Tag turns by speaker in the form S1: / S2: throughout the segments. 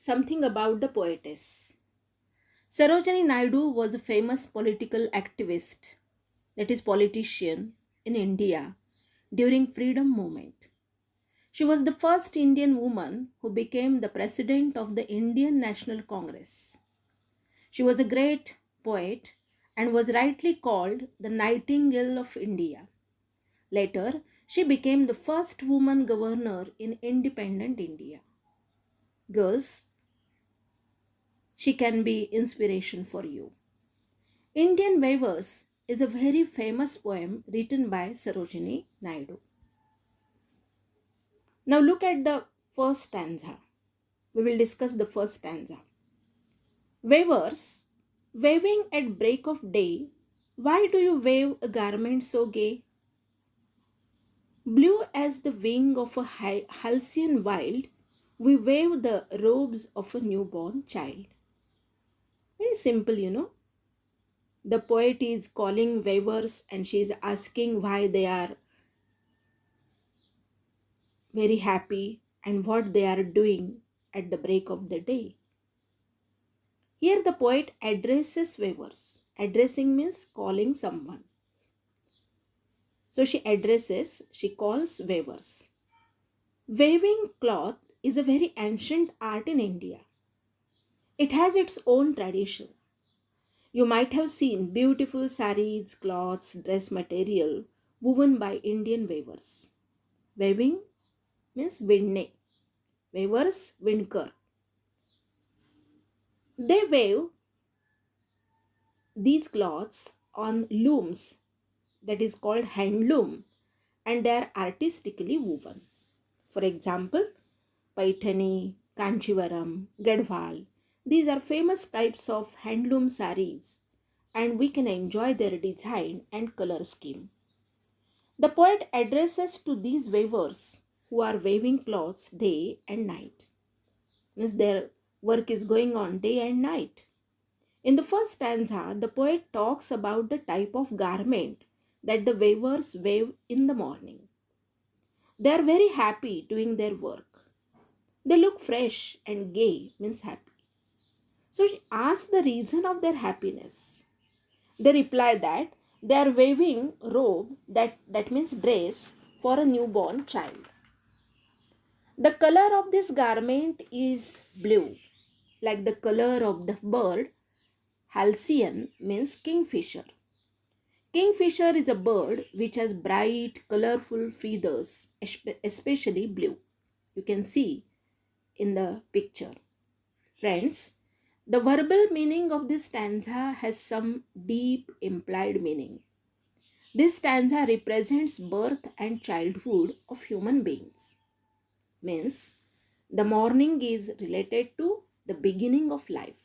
S1: something about the poetess. Sarojini Naidu was a famous political activist, that is politician, in India during freedom movement. She was the first Indian woman who became the president of the Indian National Congress. She was a great poet and was rightly called the Nightingale of India. Later, she became the first woman governor in independent India. Girls, she can be inspiration for you. Indian Waivers is a very famous poem written by Sarojini Naidu. Now look at the first stanza. We will discuss the first stanza. Waivers, waving at break of day, why do you wave a garment so gay? Blue as the wing of a halcyon wild, we wave the robes of a newborn child. Very simple. The poet is calling waivers and she is asking why they are very happy and what they are doing at the break of the day. Here the poet addresses waivers. Addressing means calling someone. So she calls waivers. Waving cloth is a very ancient art in India. It has its own tradition. You might have seen beautiful saris, cloths, dress material woven by Indian weavers. Weaving means windne. Weavers, windker. They weave these cloths on looms, that is called handloom, and they are artistically woven. For example, Paithani, Kanchivaram, Gadhwal. These are famous types of handloom saris and we can enjoy their design and color scheme. The poet addresses to these weavers who are weaving clothes day and night. Means their work is going on day and night. In the first stanza, the poet talks about the type of garment that the weavers weave in the morning. They are very happy doing their work. They look fresh and gay, means happy. So she asks the reason of their happiness. They reply that they are weaving robe, that means dress, for a newborn child. The color of this garment is blue, like the color of the bird. Halcyon means kingfisher. Kingfisher is a bird which has bright, colorful feathers, especially blue. You can see in the picture. Friends, the verbal meaning of this stanza has some deep implied meaning. This stanza represents birth and childhood of human beings. Means the morning is related to the beginning of life.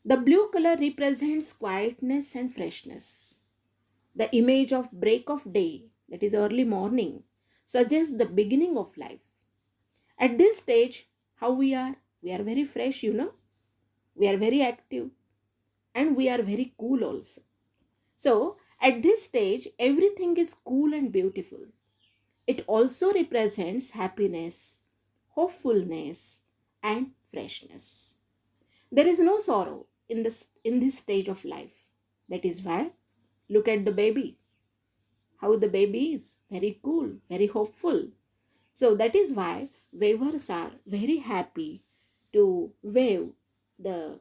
S1: The blue color represents quietness and freshness. The image of break of day, that is early morning, suggests the beginning of life. At this stage, how we are? We are very fresh. We are very active and we are very cool also. So, at this stage, everything is cool and beautiful. It also represents happiness, hopefulness, and freshness. There is no sorrow in this stage of life. That is why look at the baby. How the baby is very cool, very hopeful. So that is why weavers are very happy to wave the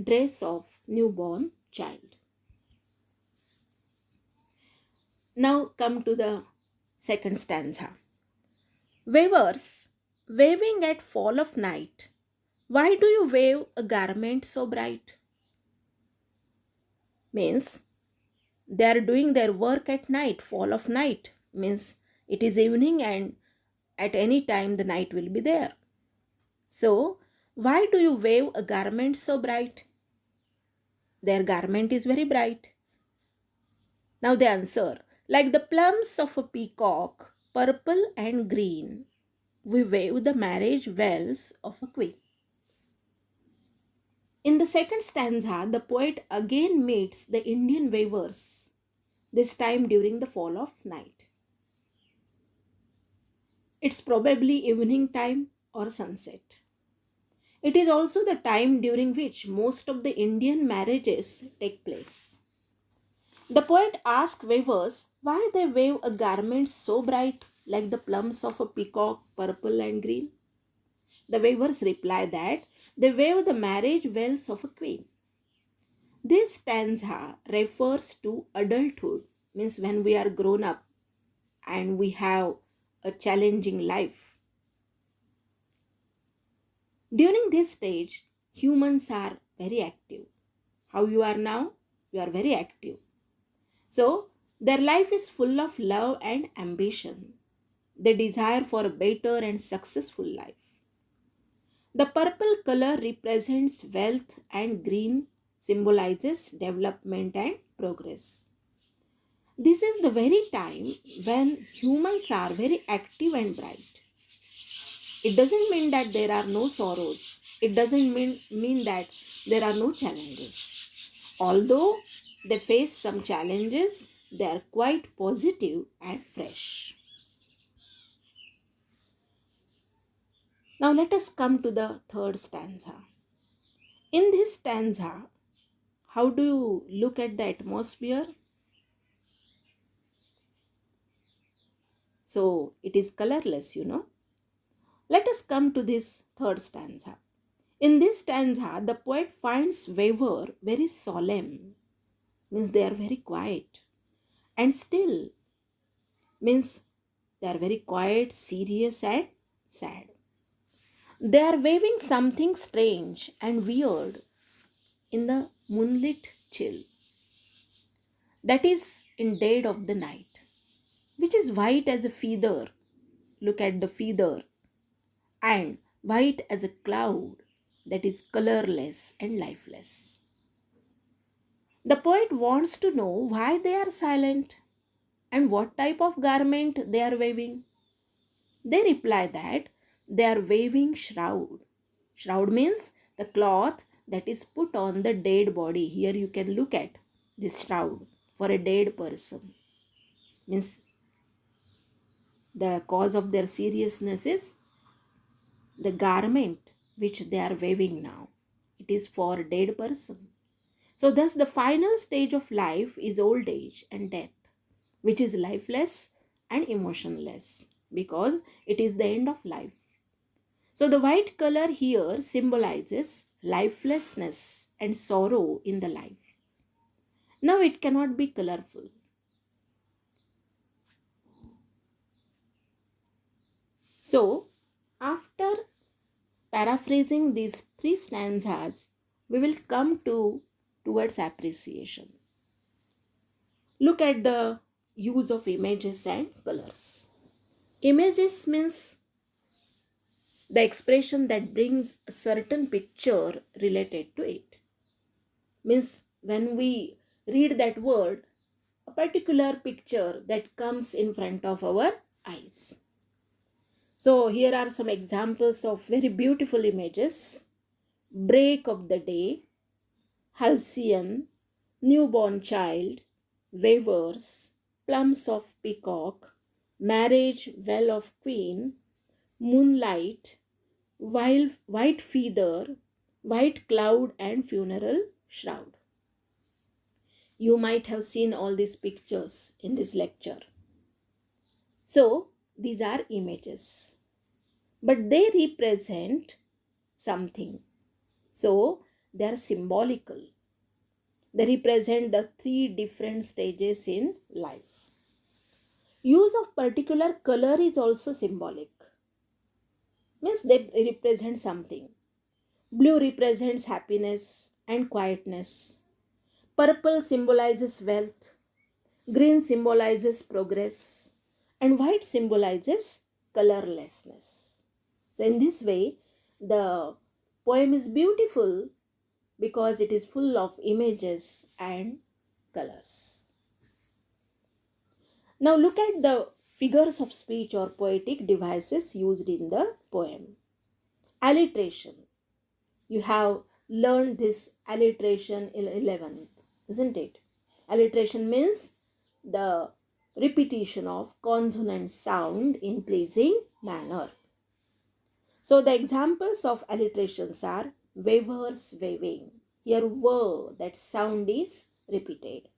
S1: dress of newborn child. Now come to the second stanza. Weavers, waving at fall of night, why do you wave a garment so bright? Means they are doing their work at night, fall of night. Means it is evening and at any time the night will be there. So, why do you wave a garment so bright? Their garment is very bright. Now they answer, like the plumes of a peacock, purple and green, we wave the marriage bells of a queen. In the second stanza, the poet again meets the Indian weavers, this time during the fall of night. It's probably evening time or sunset. It is also the time during which most of the Indian marriages take place. The poet asks weavers why they weave a garment so bright like the plumes of a peacock, purple and green. The weavers reply that they weave the marriage veils of a queen. This stanza refers to adulthood, means when we are grown up and we have a challenging life. During this stage, humans are very active. How you are now? You are very active. So, their life is full of love and ambition. They desire for a better and successful life. The purple color represents wealth and green symbolizes development and progress. This is the very time when humans are very active and bright. It doesn't mean that there are no sorrows. It doesn't mean that there are no challenges. Although they face some challenges, they are quite positive and fresh. Now let us come to the third stanza. In this stanza, how do you look at the atmosphere? So it is colorless. Let us come to this third stanza. In this stanza, the poet finds weaver very solemn, means they are very quiet, and still, means they are very quiet, serious, and sad. They are waving something strange and weird in the moonlit chill, that is in dead of the night, which is white as a feather. Look at the feather, and white as a cloud, that is colorless and lifeless. The poet wants to know why they are silent and what type of garment they are weaving. They reply that they are weaving shroud. Shroud means the cloth that is put on the dead body. Here you can look at this shroud for a dead person. Means the cause of their seriousness is the garment which they are weaving now. It is for a dead person. So thus the final stage of life is old age and death, which is lifeless and emotionless because it is the end of life. So the white color here symbolizes lifelessness and sorrow in the life. Now it cannot be colorful. So after paraphrasing these three stanzas, we will come towards appreciation. Look at the use of images and colors. Images means the expression that brings a certain picture related to it. Means when we read that word, a particular picture that comes in front of our eyes. So here are some examples of very beautiful images. Break of the day, halcyon, newborn child, weavers, plums of peacock, marriage well of queen, moonlight, white feather, white cloud and funeral shroud. You might have seen all these pictures in this lecture. So these are images, but they represent something. So they are symbolical. They represent the three different stages in life. Use of particular color is also symbolic. Means they represent something. Blue represents happiness and quietness. Purple symbolizes wealth. Green symbolizes progress. And white symbolizes colorlessness. So in this way, the poem is beautiful because it is full of images and colors. Now look at the figures of speech or poetic devices used in the poem. Alliteration. You have learned this alliteration in 11th, isn't it? Alliteration means the repetition of consonant sound in pleasing manner. So the examples of alliterations are wavers waving. Here w, that sound is repeated.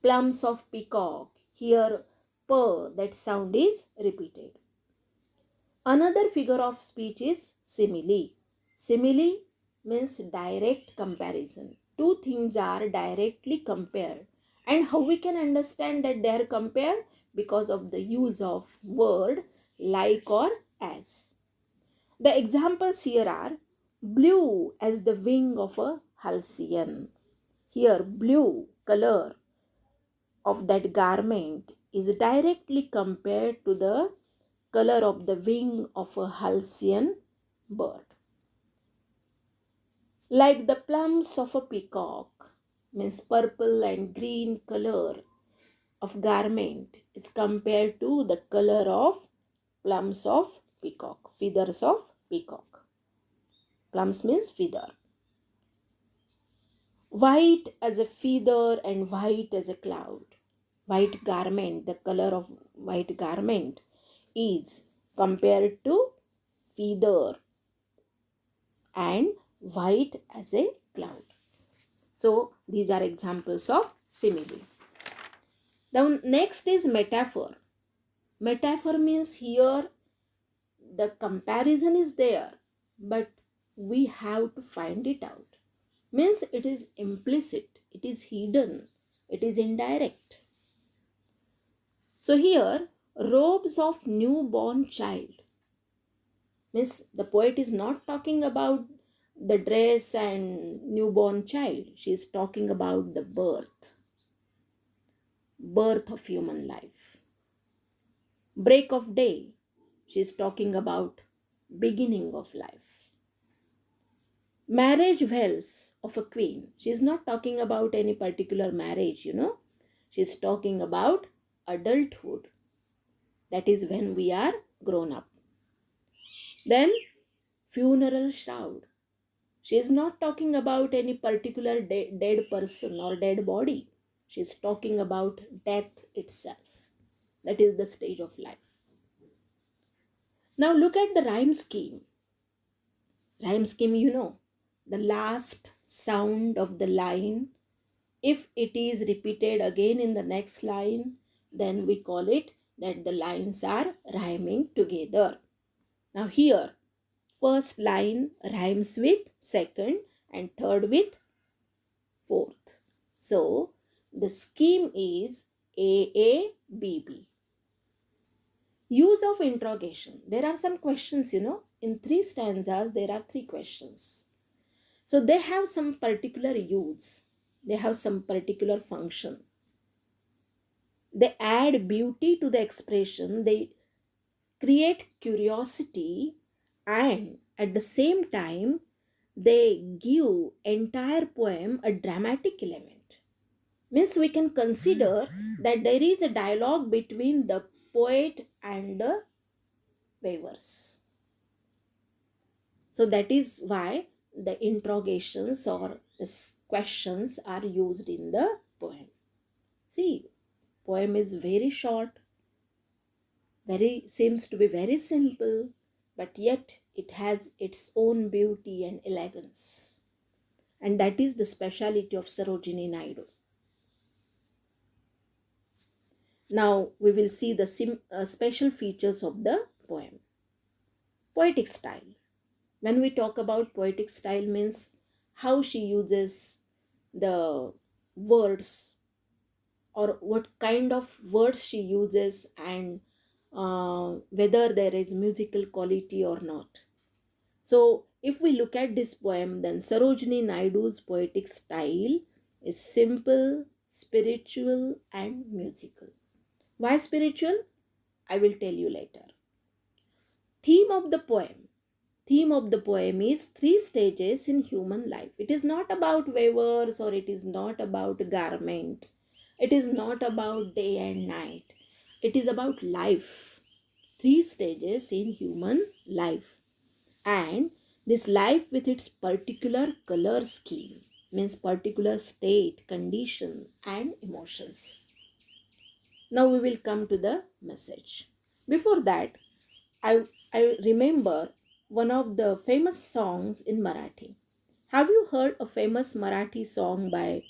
S1: Plums of peacock. Here p, that sound is repeated. Another figure of speech is simile. Simile means direct comparison. Two things are directly compared. And how we can understand that they are compared? Because of the use of word like or as. The examples here are blue as the wing of a halcyon. Here, blue color of that garment is directly compared to the color of the wing of a halcyon bird. Like the plums of a peacock, means purple and green color of garment is compared to the color of plums of peacock, feathers of peacock. Plums means feather. White as a feather and white as a cloud. White garment, the color of white garment is compared to feather and white as a cloud. So these are examples of simile. Now next is metaphor. Metaphor means here the comparison is there, but we have to find it out. Means it is implicit, it is hidden, it is indirect. So here, robes of newborn child. Means the poet is not talking about the dress and newborn child. She is talking about the birth of human life. Break of day. She is talking about beginning of life. Marriage vows of a queen. She is not talking about any particular marriage, She is talking about adulthood. That is when we are grown up. Then funeral shroud. She is not talking about any particular dead person or dead body. She is talking about death itself. That is the stage of life. Now look at the rhyme scheme. Rhyme scheme, the last sound of the line. If it is repeated again in the next line, then we call it that the lines are rhyming together. Now here, first line rhymes with second and third with fourth. So the scheme is AABB. Use of interrogation. There are some questions, In 3 stanzas, there are 3 questions. So they have some particular use. They have some particular function. They add beauty to the expression. They create curiosity, and at the same time, they give entire poem a dramatic element. Means we can consider that there is a dialogue between the poet and the weavers. So that is why the interrogations or the questions are used in the poem. See, poem is very short, seems to be very simple, but yet it has its own beauty and elegance. And that is the speciality of Sarojini Naidu. Now we will see the special features of the poem. Poetic style. When we talk about poetic style, means how she uses the words or what kind of words she uses, and whether there is musical quality or not. So if we look at this poem, then Sarojini Naidu's poetic style is simple, spiritual and musical. Why spiritual? I will tell you later. Theme of the poem is 3 stages in human life. It is not about weavers, or it is not about garment. It is not about day and night. It is about life. 3 stages in human life. And this life with its particular color scheme, means particular state, condition and emotions. Now we will come to the message. Before that, I remember one of the famous songs in Marathi. Have you heard a famous Marathi song by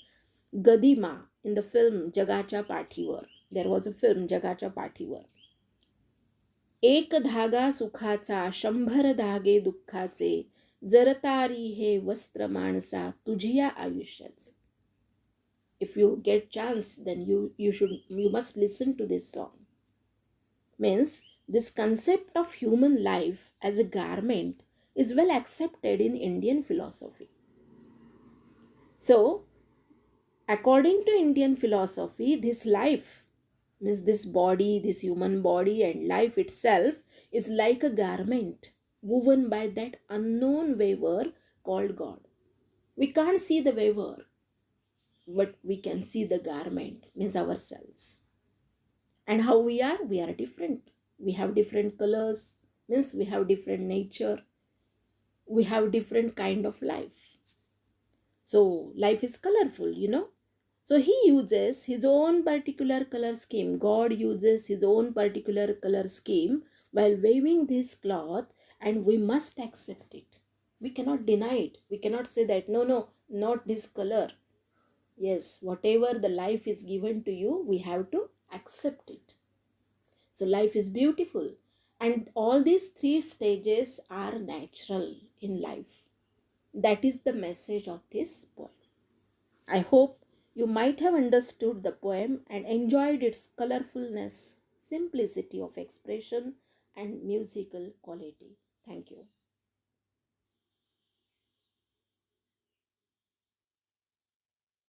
S1: Gadima in the film Jagacha Pathivar? There was a film Jagacha Pathivar. एक धागा सुखाचा 100 धागे दुःखाचे जरतारी हे वस्त्र माणसा तुझिया आयुष्याचे. If you get chance, then you must listen to this song. Means this concept of human life as a garment is well accepted in Indian philosophy. So according to Indian philosophy, this life, means this body, this human body and life itself is like a garment woven by that unknown weaver called God. We can't see the weaver, but we can see the garment, means ourselves. And how we are different. We have different colors, means we have different nature. We have different kind of life. So life is colorful. So he uses his own particular color scheme. God uses his own particular color scheme while waving this cloth, and we must accept it. We cannot deny it. We cannot say that, no, no, not this color. Yes, whatever the life is given to you, we have to accept it. So life is beautiful. And all these three stages are natural in life. That is the message of this poem. I hope you might have understood the poem and enjoyed its colorfulness, simplicity of expression, and musical quality. Thank you.